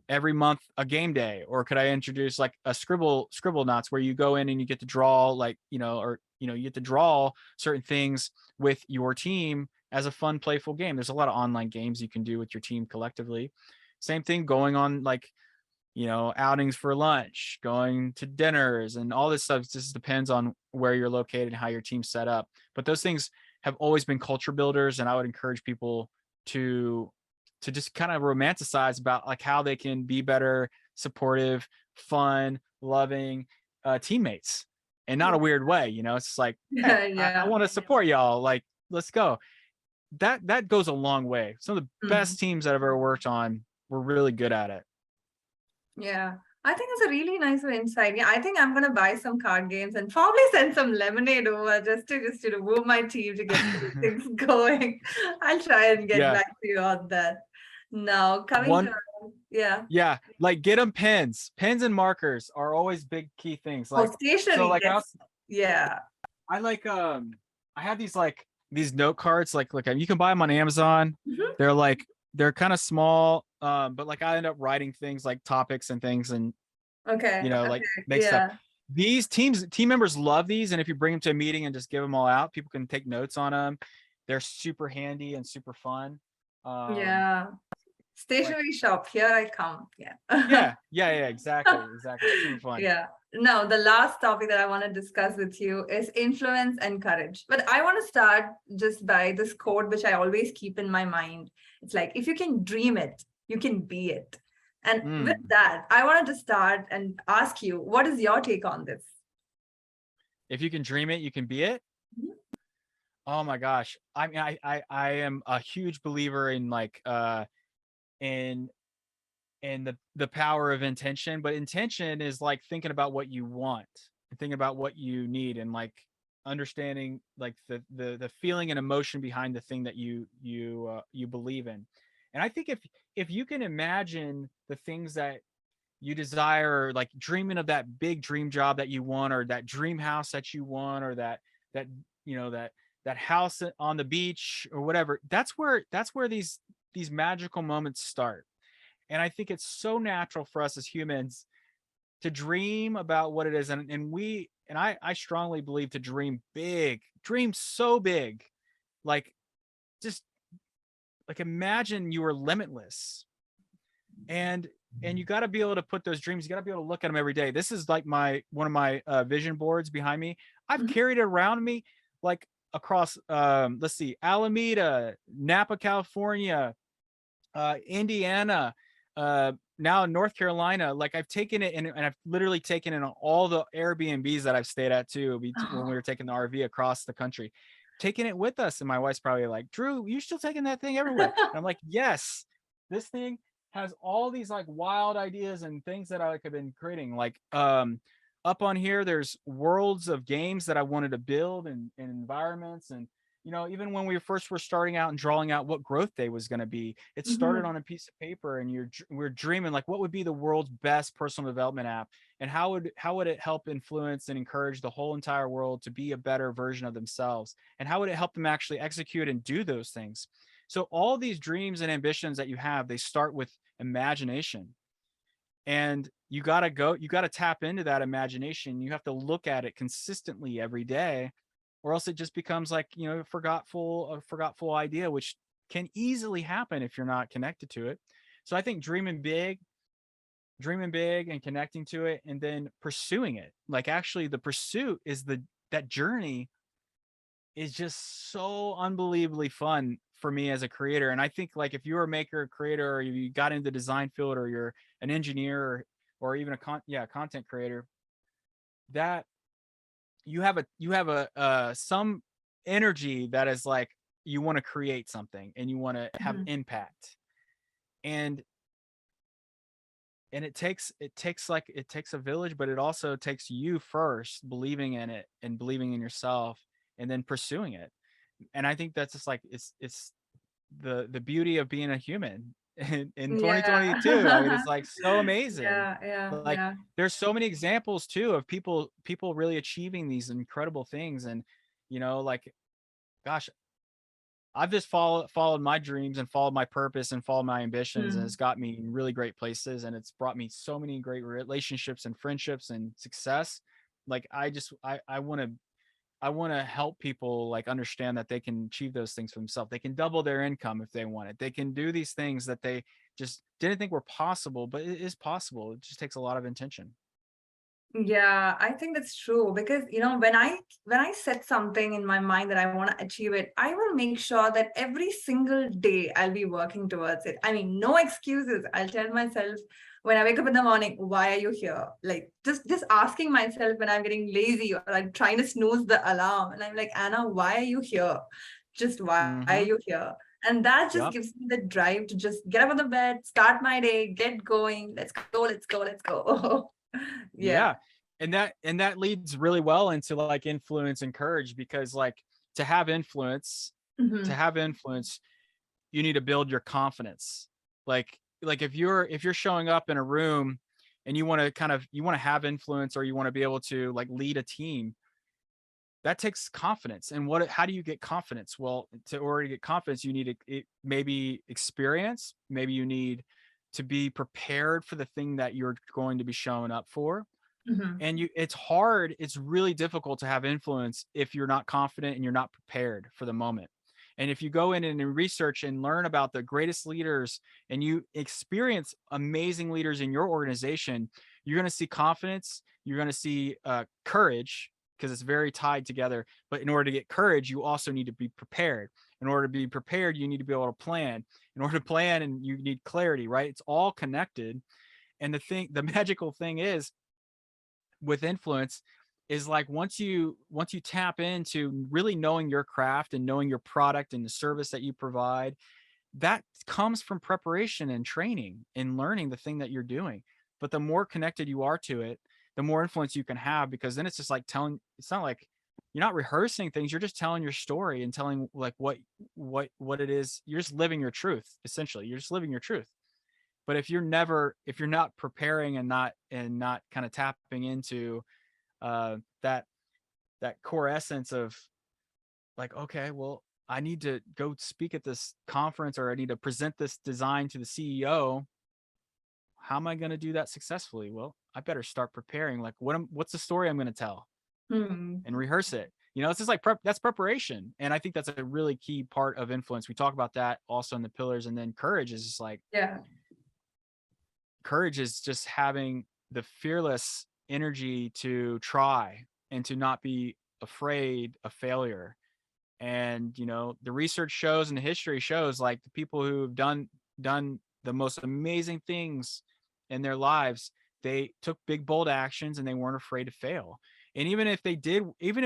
every month a game day, or could I introduce like a scribble knots where you go in and you get to draw like, or you get to draw certain things with your team as a fun, playful game. There's a lot of online games you can do with your team collectively. Same thing going on like outings for lunch, going to dinners, and all this stuff just depends on where you're located and how your team's set up. But those things have always been culture builders, and I would encourage people to just kind of romanticize about like how they can be better, supportive, fun, loving teammates, and not a weird way. It's just like, hey, Yeah, I yeah. want to support y'all. Like, let's go. That goes a long way. Some of the Mhm. best teams that I've ever worked on were really good at it. Yeah. I think it's a really nice insight. Yeah, I think I'm gonna buy some card games and probably send some lemonade over just to woo my team to get things going. I'll try and get Yeah. back to you on that. Now, coming to One, yeah. yeah, like get them pens. Pens and markers are always big key things. Oh, Like, so stationery, like yes. Yeah. I like I have these note cards like you can buy them on Amazon. Mhm. They're like they're kind of small, but like I end up writing things like topics and things, and Okay. like Okay. make stuff. Yeah. These team members love these, and if you bring them to a meeting and just give them all out, people can take notes on them. They're super handy and super fun. Yeah. Like, Stationery shop, here I come. Yeah. yeah, exactly, super fun. Yeah. Now, the last topic that I want to discuss with you is influence and courage. But I want to start just by this quote, which I always keep in my mind. It's like, if you can dream it, you can be it. And with Mm. that, I wanted to start and ask you, what is your take on this? If you can dream it, you can be it. Mhm. Oh my gosh. I mean, I am a huge believer in like in the power of intention, but intention is like thinking about what you want and thinking about what you need and like understanding like the feeling and emotion behind the thing that you believe in. And I think if you can imagine the things that you desire, like dreaming of that big dream job that you want, or that dream house that you want, or that that house on the beach or whatever, that's where these magical moments start. And I think it's so natural for us as humans to dream about what it is. And I strongly believe to dream big, dream so big, like just like imagine you are limitless. And you got to be able to put those dreams, you got to be able to look at them every day. This is like my one of my vision boards behind me. I've Mhm. carried it around me like across let's see, Alameda, Napa, California, Indiana, now in North Carolina. Like I've taken it and I've literally taken it on all the Airbnbs that I've stayed at too, when we were taking the RV across the country, taking it with us. And my wife's probably like, Drew, you're still taking that thing everywhere. And I'm like, yes, this thing has all these like wild ideas and things that I like have been creating. Like up on here, there's worlds of games that I wanted to build and environments. And even when we first were starting out and drawing out what growth day was going to be, it started Mhm. on a piece of paper, and we're dreaming like what would be the world's best personal development app, and how would it help influence and encourage the whole entire world to be a better version of themselves, and how would it help them actually execute and do those things. So all these dreams and ambitions that you have, they start with imagination. And you got to tap into that imagination. You have to look at it consistently every day, or else it just becomes like, a forgetful idea, which can easily happen if you're not connected to it. So I think dreaming big and connecting to it, and then pursuing it. Like actually the pursuit is that journey is just so unbelievably fun for me as a creator. And I think like if you're a maker, creator, or you got into the design field, or you're an engineer, or even content creator, that you have a some energy that is like you want to create something and you want to have Mhm. impact. And it takes a village, but it also takes you first believing in it and believing in yourself, and then pursuing it. And I think that's just like it's the beauty of being a human in Yeah. 2022. I mean, it's like so amazing. Yeah, yeah, Like yeah. there's so many examples too of people really achieving these incredible things. And like, gosh, I've just followed my dreams and followed my purpose and followed my ambitions, and it's Mm. got me in really great places, and it's brought me so many great relationships and friendships and success. Like I want to help people like understand that they can achieve those things for themselves. They can double their income if they want it. They can do these things that they just didn't think were possible, but it is possible. It just takes a lot of intention. Yeah, I think that's true because when I set something in my mind that I want to achieve it, I will make sure that every single day I'll be working towards it. I mean, no excuses. I'll tell myself when I wake up in the morning, why are you here? Like just asking myself when I'm getting lazy or I'm trying to snooze the alarm, and I'm like, Anna, why are you here? Just why are Mm-hmm. you here? And that just Yep. gives me the drive to just get up on the bed, start my day, get going. Let's go, let's go, let's go. Yeah. Yeah. And that leads really well into like influence and courage, because like to have influence, to Mhm. have influence, you need to build your confidence. Like if you're showing up in a room and you want to have influence, or you want to be able to like lead a team, that takes confidence. And how do you get confidence? Well, to already get confidence, you need maybe experience, maybe you need to be prepared for the thing that you're going to be showing up for. Mhm. And it's really difficult to have influence if you're not confident and you're not prepared for the moment. And if you go in and research and learn about the greatest leaders and you experience amazing leaders in your organization, you're going to see confidence, you're going to see courage, because it's very tied together. But in order to get courage, you also need to be prepared. In order to be prepared, you need to be able to plan. In order to plan, and you need clarity, right? It's all connected. And the magical thing is with influence is like once you tap into really knowing your craft and knowing your product and the service that you provide, that comes from preparation and training and learning the thing that you're doing. But the more connected you are to it, the more influence you can have, because then it's just like it's not like you're not rehearsing things, you're just telling your story and telling like what it is. You're just living your truth. Essentially, you're just living your truth. But if you're not preparing and not kind of tapping into that core essence of like, okay, well, I need to go speak at this conference, or I need to present this design to the CEO. How am I going to do that successfully? Well, I better start preparing. Like, what's the story I'm going to tell, and rehearse it. It's just like that's preparation. And I think that's a really key part of influence. We talk about that also in the pillars. And then courage is just like, courage is just having the fearless energy to try and to not be afraid of failure. And the research shows and the history shows, like, the people who've done the most amazing things in their lives, they took big bold actions and they weren't afraid to fail. And even if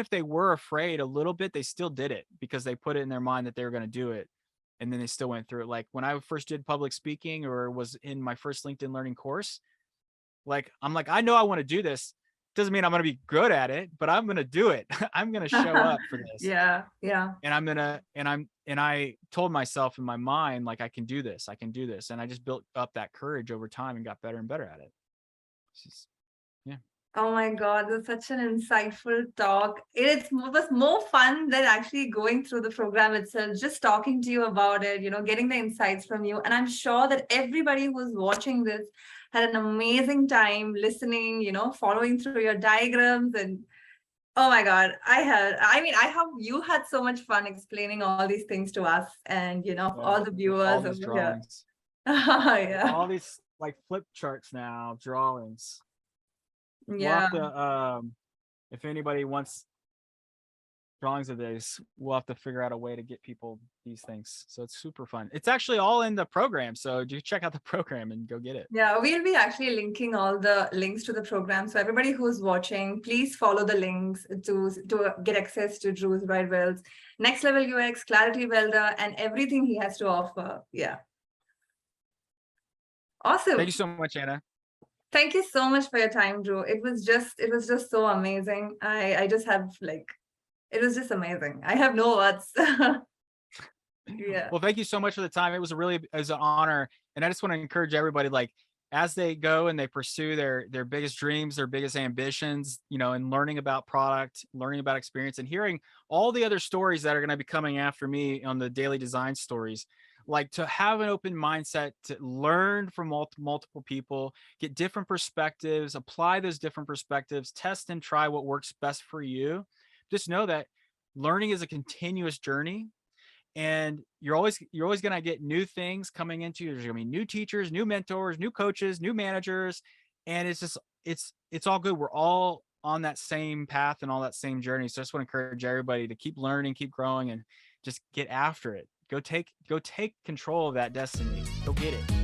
they were afraid a little bit, they still did it because they put it in their mind that they were going to do it. And then they still went through it. Like when I first did public speaking, or was in my first LinkedIn learning course, like, I'm like, I know I want to do this. Doesn't mean I'm going to be good at it, but I'm going to do it. I'm going to show up for this. Yeah. And I told myself in my mind, like, I can do this. And I just built up that courage over time and got better and better at it. Yeah. Oh my God, that's such an insightful talk. It was more fun than actually going through the program itself, just talking to you about it, getting the insights from you. And I'm sure that everybody who's watching this had an amazing time listening, following through your diagrams. And oh my God, you had so much fun explaining all these things to us and, all the viewers all these over drawings. here. Yeah. All these like flip charts now, drawings. Yeah. We'll have to, if anybody wants drawings of these, we'll have to figure out a way to get people these things. So it's super fun. It's actually all in the program. So you check out the program and go get it. Yeah, we'll be actually linking all the links to the program. So everybody who's watching, please follow the links to get access to Drew's BRIDEWELL's Next Level UX, Clarity Welder, and everything he has to offer. Yeah. Awesome. Thank you so much, Anna. Thank you so much for your time, Drew. It was just so amazing. I just have it was just amazing. I have no words. Yeah. Well, thank you so much for the time. It was an honor. And I just want to encourage everybody, like, as they go and they pursue their biggest dreams, their biggest ambitions, and learning about product, learning about experience, and hearing all the other stories that are going to be coming after me on the daily design stories. Like, to have an open mindset, to learn from multiple people, get different perspectives, apply those different perspectives, test and try what works best for you. Just know that learning is a continuous journey, and you're always going to get new things coming into you. There's going to be new teachers, new mentors, new coaches, new managers, and it's all good. We're all on that same path and all that same journey. So I just want to encourage everybody to keep learning, keep growing, and just get after it. Go take control of that destiny. Go get it.